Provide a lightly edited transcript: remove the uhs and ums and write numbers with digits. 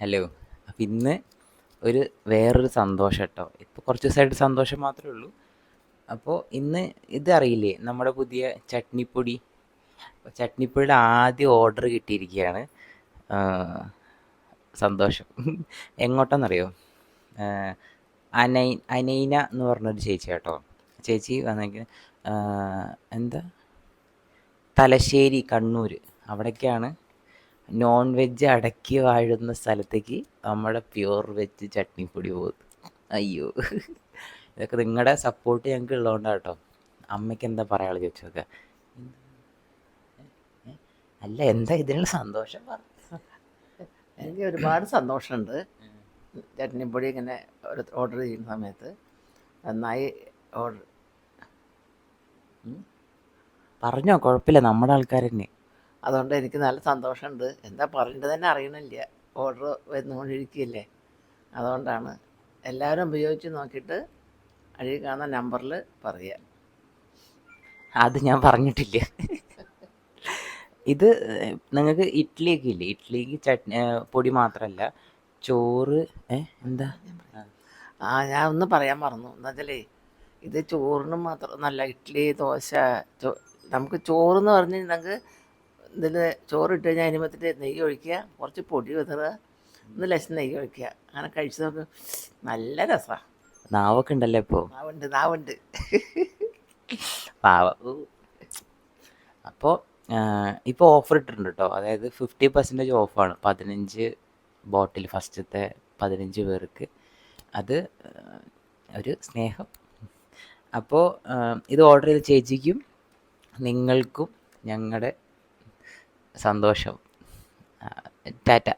Hello. അപ്പം ഇന്ന് വേറൊരു സന്തോഷം കേട്ടോ. ഇപ്പോൾ കുറച്ച് ദിവസമായിട്ട് സന്തോഷം മാത്രമേ ഉള്ളൂ. അപ്പോൾ ഇന്ന് ഇത് അറിയില്ലേ, നമ്മുടെ പുതിയ ചട്നിപ്പൊടി. ചട്നിപ്പൊടിയുടെ ആദ്യ ഓർഡർ കിട്ടിയിരിക്കുകയാണ്. ആ, സന്തോഷം. എങ്ങോട്ടാണെന്നറിയോ? അനൈന എന്ന് പറഞ്ഞൊരു ചേച്ചി കേട്ടോ. ചേച്ചി വന്നെങ്കിൽ എന്താ തലശ്ശേരി, കണ്ണൂർ അവിടേക്കാണ് നോൺ വെജ് അടക്കി വാഴുന്ന സ്ഥലത്തേക്ക് നമ്മുടെ പ്യുവർ വെജ് ചട്നിപ്പൊടി പോകും. അയ്യോ, ഇതൊക്കെ നിങ്ങളുടെ സപ്പോർട്ട് ഞങ്ങൾക്ക് ഉള്ളതുകൊണ്ടാണ് കേട്ടോ. അമ്മയ്ക്ക് എന്താ പറയാനുള്ളത് ചോദിച്ചു നോക്കുക. അല്ല, എന്താ ഇതിനുള്ള സന്തോഷം പറ. എനിക്ക് ഒരുപാട് സന്തോഷമുണ്ട്. ചട്നിപ്പൊടി ഇങ്ങനെ ഓർഡർ ചെയ്യുന്ന സമയത്ത് നന്നായി ഓർഡർ പറഞ്ഞോ, കുഴപ്പമില്ല, നമ്മുടെ ആൾക്കാർ തന്നെ. അതുകൊണ്ട് എനിക്ക് നല്ല സന്തോഷമുണ്ട്. എന്താ പറയേണ്ടത് തന്നെ അറിയണില്ല. ഓർഡർ വന്നുകൊണ്ടിരിക്കുകയല്ലേ, അതുകൊണ്ടാണ്. എല്ലാവരും ഉപയോഗിച്ച് നോക്കിയിട്ട് അടിയിൽ കാണുന്ന നമ്പറിൽ പറയുക. അത് ഞാൻ പറഞ്ഞിട്ടില്ല. ഇത് നിങ്ങൾക്ക് ഇഡ്ഡലിയൊക്കെ ഇല്ലേ, ഇഡ്ഡലിക്ക് ചട്നി പൊടി മാത്രമല്ല, ചോറ് എന്താ ഞാൻ ഒന്ന് പറയാൻ മറന്നു. എന്നുവെച്ചാലേ ഇത് ചോറിനും മാത്രം നല്ല, ഇഡ്ഡലി, ദോശ, നമുക്ക് ചോറെന്ന് പറഞ്ഞിട്ടുണ്ടെങ്കിൽ ഇതിൽ ചോറിട്ട് കഴിഞ്ഞാൽ അതിന് പറ്റിയിട്ട് നെയ്യ് ഒഴിക്കുക, കുറച്ച് പൊടി വിതറുക, ഒന്ന് ലക്ഷം നെയ്യ് ഒഴിക്കുക. അങ്ങനെ കഴിച്ച് നോക്ക്, നല്ല രസമാണ്. നാവൊക്കെ ഉണ്ടല്ലോ ഇപ്പോൾ. നാവുണ്ട്. പാവ. അപ്പോൾ ഇപ്പോൾ ഓഫർ ഇട്ടിട്ടുണ്ട് കേട്ടോ. അതായത് 50% ഓഫാണ്. 15 ബോട്ടിൽ, ഫസ്റ്റത്തെ 15 പേർക്ക്. അത് ഒരു സ്നേഹം. അപ്പോൾ ഇത് ഓർഡർ ചെയ്ത ചേച്ചിക്കും നിങ്ങൾക്കും ഞങ്ങളുടെ സന്തോഷം. ടാറ്റ.